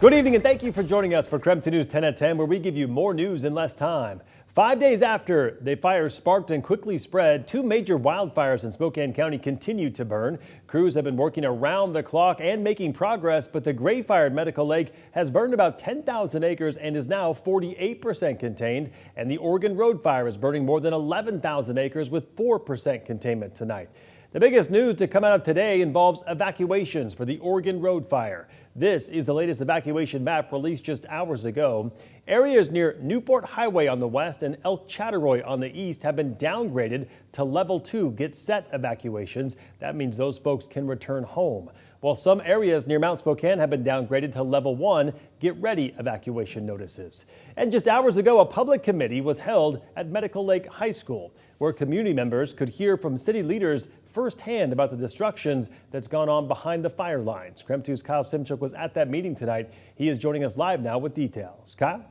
Good evening and thank you for joining us for KREM 2 News 10 at 10, where we give you more news in less time. 5 days after the fire sparked and quickly spread, two major wildfires in Spokane County continue to burn. Crews have been working around the clock and making progress, but the Gray Fire at Medical Lake has burned about 10,000 acres and is now 48% contained. And the Oregon Road Fire is burning more than 11,000 acres with 4% containment tonight. The biggest news to come out of today involves evacuations for the Oregon Road Fire. This is the latest evacuation map released just hours ago. Areas near Newport Highway on the west and Elk Chattaroy on the east have been downgraded to level 2 get set evacuations. That means those folks can return home. While some areas near Mount Spokane have been downgraded to level 1 get ready evacuation notices. And just hours ago, a public committee was held at Medical Lake High School, where community members could hear from city leaders firsthand about the destructions that's gone on behind the fire lines. KREM 2's Kyle Simchuk was at that meeting tonight. He is joining us live now with details. Kyle?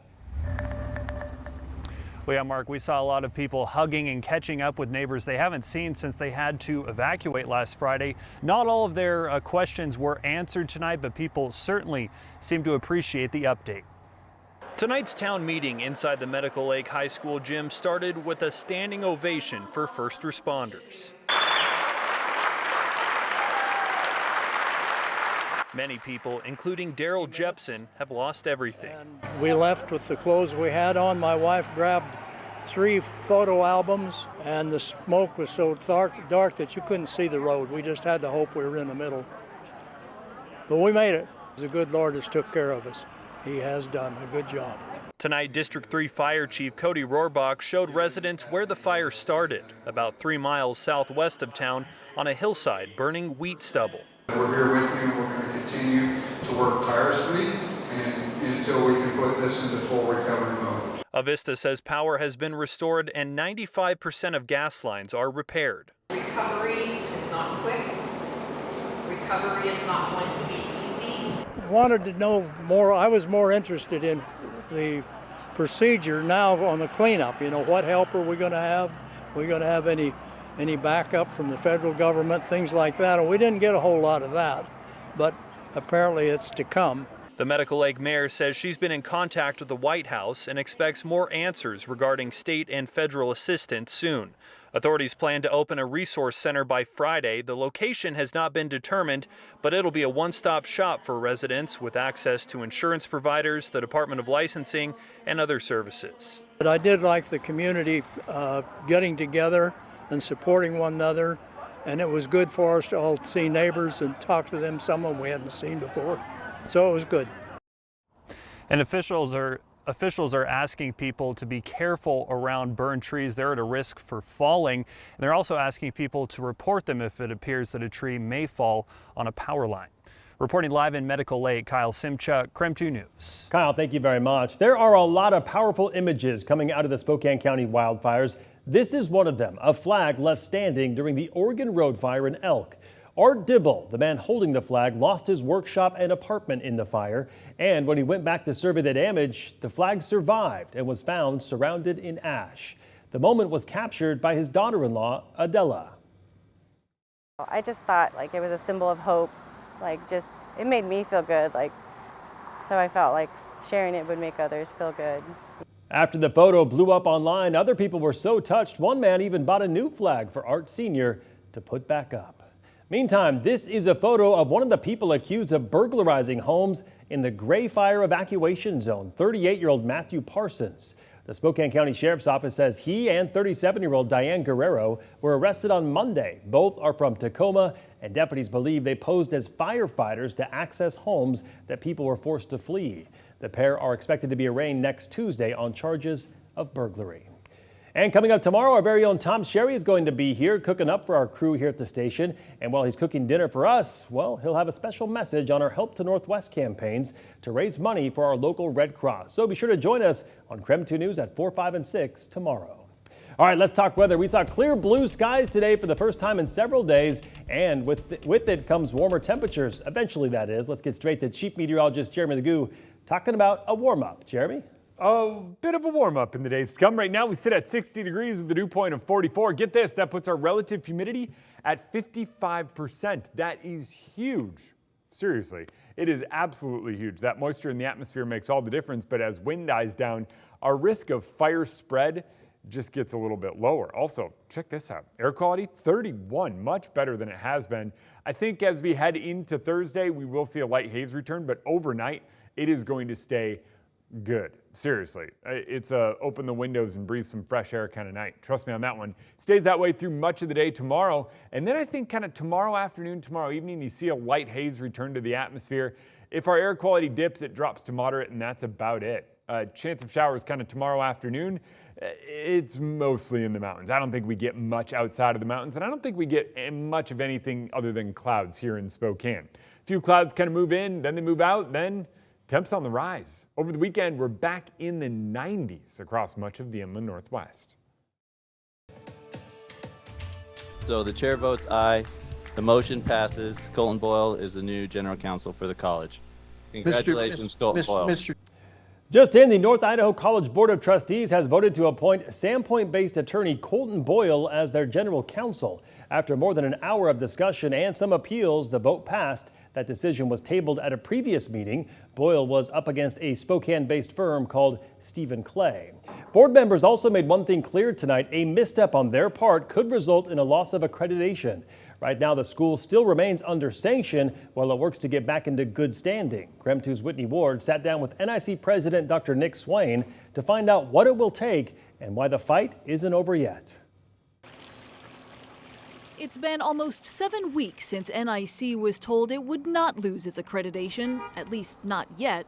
Well, yeah, Mark, we saw a lot of people hugging and catching up with neighbors they haven't seen since they had to evacuate last Friday. Not all of their questions were answered tonight, but people certainly seem to appreciate the update. Tonight's town meeting inside the Medical Lake High School gym started with a standing ovation for first responders. Many people, including Daryl Jepson, have lost everything. And we left with the clothes we had on. My wife grabbed 3 photo albums, and the smoke was so dark that you couldn't see the road. We just had to hope we were in the middle. But we made it. The good Lord has took care of us. He has done a good job. Tonight, District 3 Fire Chief Cody Rohrbach showed residents where the fire started, about 3 miles southwest of town on a hillside burning wheat stubble. We're here with you. We're going to continue to work tirelessly until we can put this into full recovery mode. Avista says power has been restored and 95% of gas lines are repaired. Recovery is not quick. Recovery is not going to be easy. Wanted to know more. I was more interested in the procedure now on the cleanup. You know, what help are we going to have? Are we going to have any backup from the federal government, things like that? And we didn't get a whole lot of that, but apparently it's to come. The Medical Lake mayor says she's been in contact with the White House and expects more answers regarding state and federal assistance soon. Authorities plan to open a resource center by Friday. The location has not been determined, but it'll be a one-stop shop for residents with access to insurance providers, the Department of Licensing, and other services. But I did like the community getting together and supporting one another, and it was good for us to all see neighbors and talk to them, some of them we hadn't seen before. So it was good. And officials are asking people to be careful around burned trees. They're at a risk for falling. And they're also asking people to report them if it appears that a tree may fall on a power line. Reporting live in Medical Lake, Kyle Simchuk, KREM 2 News. Kyle, thank you very much. There are a lot of powerful images coming out of the Spokane County wildfires. This is one of them, a flag left standing during the Oregon Road Fire in Elk. Art Dibble, the man holding the flag, lost his workshop and apartment in the fire. And when he went back to survey the damage, the flag survived and was found surrounded in ash. The moment was captured by his daughter-in-law, Adela. I just thought like it was a symbol of hope, it made me feel good, so I felt like sharing it would make others feel good. After the photo blew up online, other people were so touched, one man even bought a new flag for Art Sr. to put back up. Meantime, this is a photo of one of the people accused of burglarizing homes in the Gray Fire evacuation zone, 38-year-old Matthew Parsons. The Spokane County Sheriff's Office says he and 37-year-old Diane Guerrero were arrested on Monday. Both are from Tacoma, and deputies believe they posed as firefighters to access homes that people were forced to flee. The pair are expected to be arraigned next Tuesday on charges of burglary. And coming up tomorrow, our very own Tom Sherry is going to be here cooking up for our crew here at the station. And while he's cooking dinner for us, well, he'll have a special message on our Help to Northwest campaigns to raise money for our local Red Cross. So be sure to join us on KREM 2 News at 4, 5, and 6 tomorrow. All right, let's talk weather. We saw clear blue skies today for the first time in several days, and with it comes warmer temperatures. Eventually, that is. Let's get straight to Chief Meteorologist Jeremy Legoo talking about a warm-up. Jeremy? A bit of a warm-up in the days to come. Right now, we sit at 60 degrees with a dew point of 44. Get this, that puts our relative humidity at 55%. That is huge Seriously, it is absolutely huge. That moisture in the atmosphere makes all the difference, but as wind dies down, our risk of fire spread just gets a little bit lower. Also, check this out. Air quality, 31, much better than it has been. I think as we head into Thursday, we will see a light haze return, but overnight, it is going to stay good. Seriously, it's a open the windows and breathe some fresh air kind of night. Trust me on that one. Stays that way through much of the day tomorrow. And then I think kind of tomorrow afternoon, tomorrow evening, you see a light haze return to the atmosphere. If our air quality dips, it drops to moderate, and that's about it. Chance of showers kind of tomorrow afternoon. It's mostly in the mountains. I don't think we get much outside of the mountains, and I don't think we get much of anything other than clouds here in Spokane. A few clouds kind of move in, then they move out, then temps on the rise. Over the weekend, we're back in the 90s across much of the inland Northwest. So the chair votes aye. The motion passes. Colton Boyle is the new general counsel for the college. Congratulations, Colton Boyle. Just in, the North Idaho College Board of Trustees has voted to appoint Sandpoint-based attorney Colton Boyle as their general counsel. After more than an hour of discussion and some appeals, the vote passed. That decision was tabled at a previous meeting. Boyle was up against a Spokane-based firm called Stephen Clay. Board members also made one thing clear tonight: a misstep on their part could result in a loss of accreditation. Right now, the school still remains under sanction while it works to get back into good standing. KREM 2's Whitney Ward sat down with NIC President Dr. Nick Swain to find out what it will take and why the fight isn't over yet. It's been almost 7 weeks since NIC was told it would not lose its accreditation, at least not yet.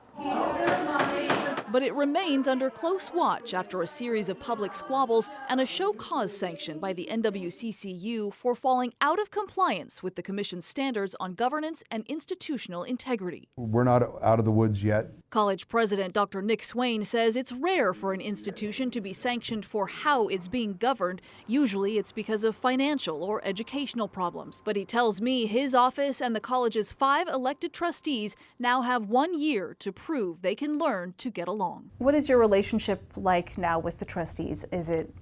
But it remains under close watch after a series of public squabbles and a show cause sanction by the NWCCU for falling out of compliance with the Commission's standards on governance and institutional integrity. We're not out of the woods yet. College President Dr. Nick Swain says it's rare for an institution to be sanctioned for how it's being governed. Usually it's because of financial or educational problems. But he tells me his office and the college's 5 elected trustees now have 1 year to prove they can learn to get along. What is your relationship like now with the trustees? Is it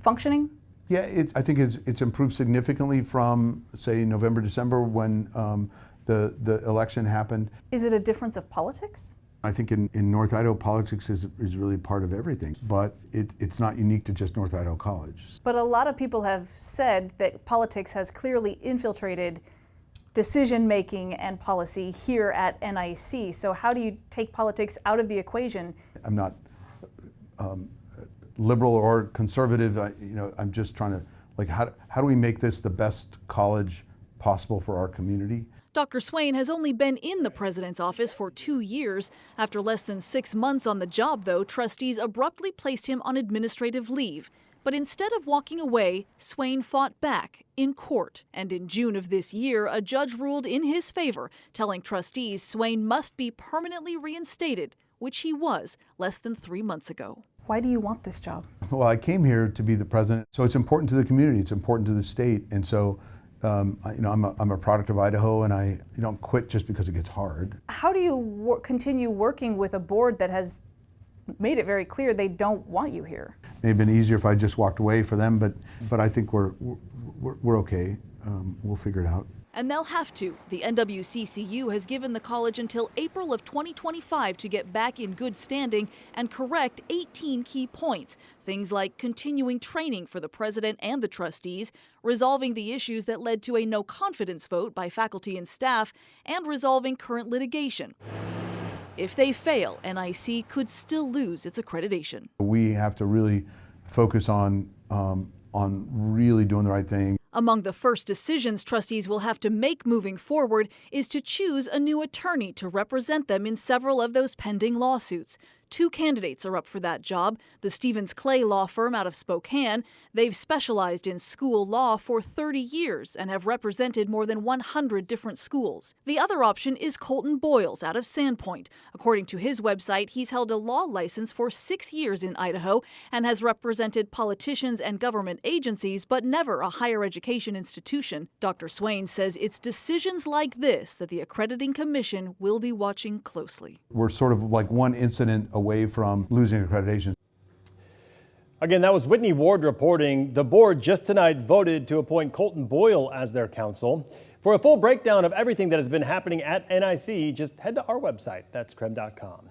functioning? Yeah, I think it's improved significantly from, say, November, December when the election happened. Is it a difference of politics? I think in North Idaho, politics is really part of everything, but it's not unique to just North Idaho College. But a lot of people have said that politics has clearly infiltrated decision-making and policy here at NIC. So how do you take politics out of the equation? I'm not liberal or conservative. I'm just trying to, how do we make this the best college possible for our community? Dr. Swain has only been in the president's office for 2 years. After less than 6 months on the job, though, trustees abruptly placed him on administrative leave. But instead of walking away, Swain fought back in court. And in June of this year, a judge ruled in his favor, telling trustees Swain must be permanently reinstated, which he was less than 3 months ago. Why do you want this job? Well, I came here to be the president, so it's important to the community, it's important to the state, and so I'm a product of Idaho, and I don't quit just because it gets hard. How do you continue working with a board that has made it very clear they don't want you here? It may have been easier if I just walked away for them, but I think we're okay. We'll figure it out. And they'll have to. The NWCCU has given the college until April of 2025 to get back in good standing and correct 18 key points. Things like continuing training for the president and the trustees, resolving the issues that led to a no confidence vote by faculty and staff, and resolving current litigation. If they fail, NIC could still lose its accreditation. We have to really focus on really doing the right thing. Among the first decisions trustees will have to make moving forward is to choose a new attorney to represent them in several of those pending lawsuits. 2 candidates are up for that job. The Stevens Clay law firm out of Spokane. They've specialized in school law for 30 years and have represented more than 100 different schools. The other option is Colton Boyles out of Sandpoint. According to his website, he's held a law license for 6 years in Idaho and has represented politicians and government agencies, but never a higher education institution. Dr. Swain says it's decisions like this that the Accrediting Commission will be watching closely. We're sort of like one incident away from losing accreditation. Again, that was Whitney Ward reporting. The board just tonight voted to appoint Colton Boyle as their counsel. For a full breakdown of everything that has been happening at NIC, just head to our website. That's KREM.com.